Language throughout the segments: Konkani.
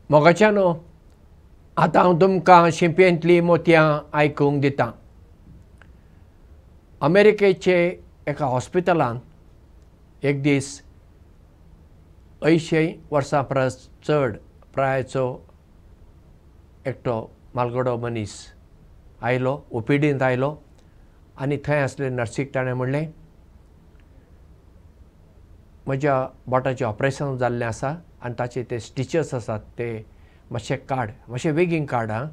मोगाच्यानो आतां हांव तुमकां शिंपयेंतलीं मोतयां आयकूंक दितां. अमेरिकेचे एका हॉस्पिटलान एक दीस 80 वर्सां परस चड प्रायाचो एकटो मालगडो मनीस आयलो, ओपीडींत आयलो आनी थंय आसले नर्सीक ताणें म्हणलें, म्हज्या बोटाचें ऑपरेशन जाल्लें आसा आनी ताचे ते स्टिचर्स आसात ते मातशे काड, मातशें बेगीन काड आं.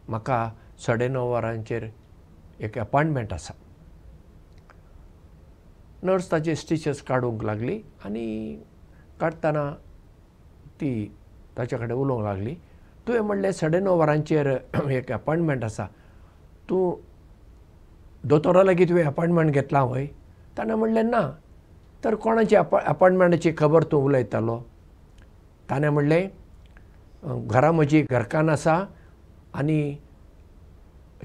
म्हाका 9:30 वरांचेर एक अपॉयंटमेंट आसा. नर्स ताचे स्टिचर्स काडूंक लागली आनी काडटना ती ताचे कडेन उलोवंक लागली. तुवें म्हणलें 9:30 वरांचेर एक अपॉयंटमेंट आसा, तूं दोतोरा लागीं तुवें अपॉयंटमेंट घेतलां वय? ताणें म्हणलें ना. तर कोणाची अपॉयंटमेंटाची खबर तूं उलयतालो? ताणें म्हणलें, घरा म्हजी घरकान्न आसा आनी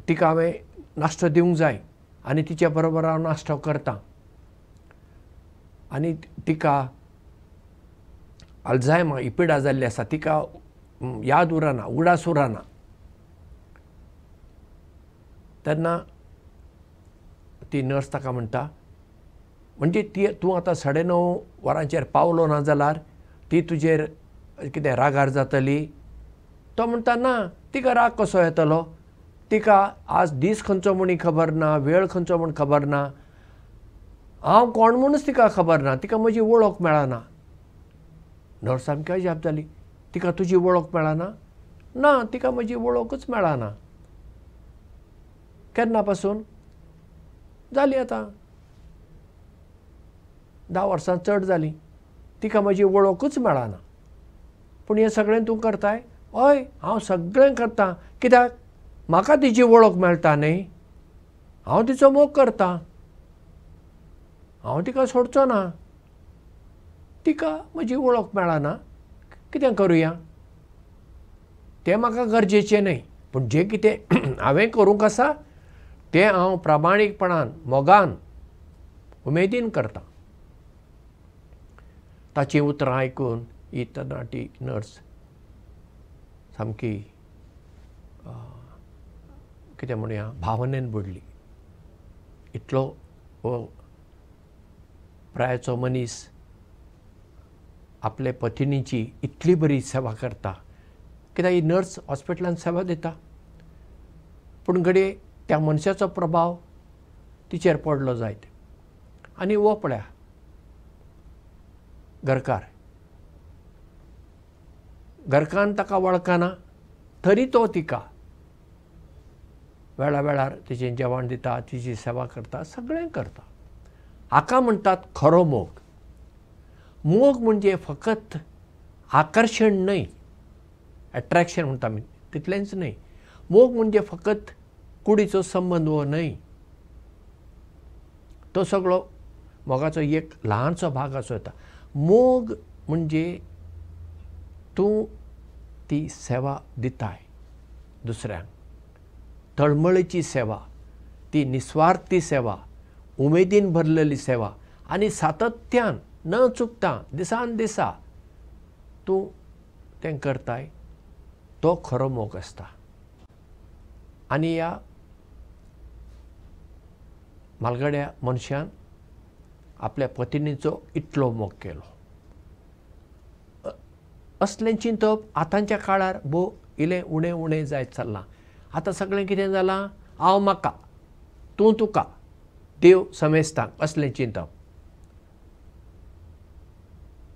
तिका हांवें नाश्तो दिवंक जाय आनी तिच्या बरोबर हांव नाश्तो करतां. आनी तिका अल्झायमर ही पिडा जाल्ली आसा, तिका याद उरना, उगडास उरना. तेन्ना ती नर्स ताका म्हणटा, म्हणजे तूं आतां 9:30 वरांचेर पावलो ना जाल्यार ती तुजेर कितें रागार जातली? तो म्हणटा, ना, तिका राग कसो येतलो? तिका आज दीस खंयचो म्हूण खबर ना, वेळ खंयचो म्हूण खबर ना, हांव कोण म्हणूच तिका खबर ना, तिका म्हजी वळख मेळना. नर्स सामकी अजाप जाली. तिका तुजी वळख मेळना? ना, तिका म्हजी वळखूच मेळना. केन्ना पासून? जाली आतां 10 वर्सां चड जालीं. तिका म्हजी वळखूच मेळना. पूण हें सगळें तूं करताय? हय, हांव सगळें करतां. कित्याक? म्हाका तिची वळख मेळटा न्ही. हांव तिचो मोग करतां. हांव तिका सोडचो ना. तिका म्हजी वळख मेळना. कितें करुया? तें म्हाका गरजेचें न्हय. पूण जें कितें हांवें करूंक आसा तें हांव प्रामाणीकपणान, मोगान, उमेदीन करतां. ताचीं उतरां आयकून ही तरणाटी नर्स सामकी कितें म्हणुया भावनेन बुडली. इतलो प्रायाचो मनीस आपले पत्नीची इतली बरी सेवा करता. कित्याक ही नर्स हॉस्पिटलांत सेवा दिता. पूण घडये त्या मनशाचो प्रभाव तिचेर पडलो जायत. आनी हो पळया घरकार, घरकान्न ताका वळखना तरी तो तिका वेळा वेळार तिचें जेवण दिता, तिची सेवा करता, सगळें करता. हाका म्हणटात खरो मोग. मोग म्हणजे फकत आकर्शण न्हय, एट्रॅक्शन म्हणटा आमी तितलेंच न्हय. मोग म्हणजे फकत कुडीचो संबंद हो न्हय. तो सगळो मोगाचो एक ल्हानसो भाग असो येता. मोग म्हणजे तूं ती सेवा दिताय दुसऱ्यांक, तळमळीची सेवा, ती निस्वार्थी सेवा, उमेदीन भरलेली सेवा आनी सातत्यान न चुकता दिसान दिसा तूं तें करताय. तो खरो मोग आसता. आनी ह्या मालगड्या मनशान आपल्या पत्नीचो इतलो मोग केलो. असलें चिंतप आतांच्या काळार इल्लें उणें उणें जायत चल्लां. आतां सगळें कितें जालां? हांव म्हाका, तूं तुका, देव समेस्तांक, असलें चिंतप.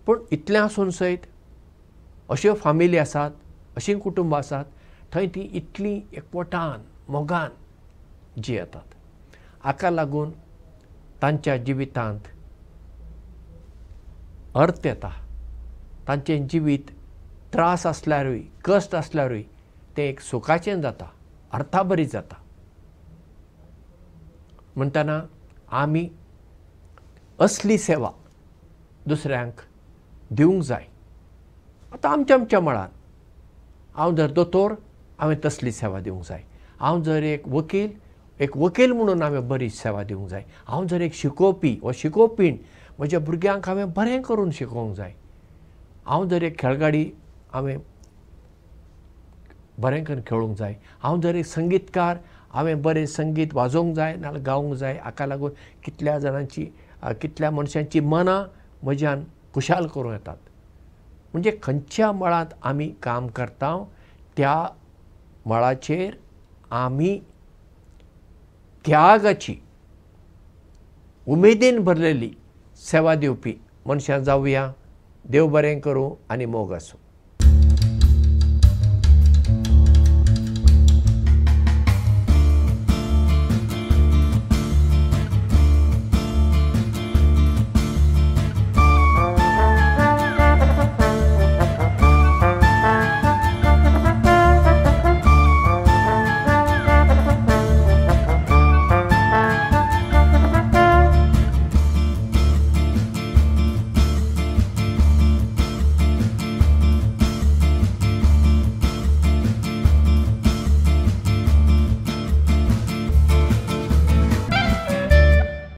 पूण इतलें आसून सयत अश्यो फामिली आसात, अशीं कुटुंबां आसात थंय तीं इतलीं एकवटान मोगान जियेतात. हाका लागून तांच्या जिवितांत अर्थ येता. तांचें जिवीत त्रास आसल्यारूय, कश्ट आसल्यारूय तें एक सुखाचें जाता, अर्थाभरीत जाता. म्हणटना आमी असली सेवा दुसऱ्यांक दिवंक जाय. आतां आमच्या मळार हांव जर दोतोर, हांवें तसली सेवा दिवंक जाय. हांव जर एक वकील म्हणून हांवें बरी सेवा दिवंक जाय. हांव जर एक शिकोवपी वा शिकोवपीण, म्हज्या भुरग्यांक हांवें बरें करून शिकोवंक जाय. हांव जर एक खेळगडी हांवें बरें करून खेळूंक जाय. हांव जर एक संगीतकार, हांवें बरें संगीत वाजोवंक जाय नाल्यार गावंक जाय. हाका लागून कितल्या जाणांची कितल्या मनशांची मनां म्हज्यान खुशाल करूं येतात. म्हणजे खंयच्या मळांत आमी काम करता त्या मळाचेर आमी त्यागाची उमेदीन भरलेली सेवा दिवपी मनशां जावया. देव बरें करूं आनी मोग आसूं.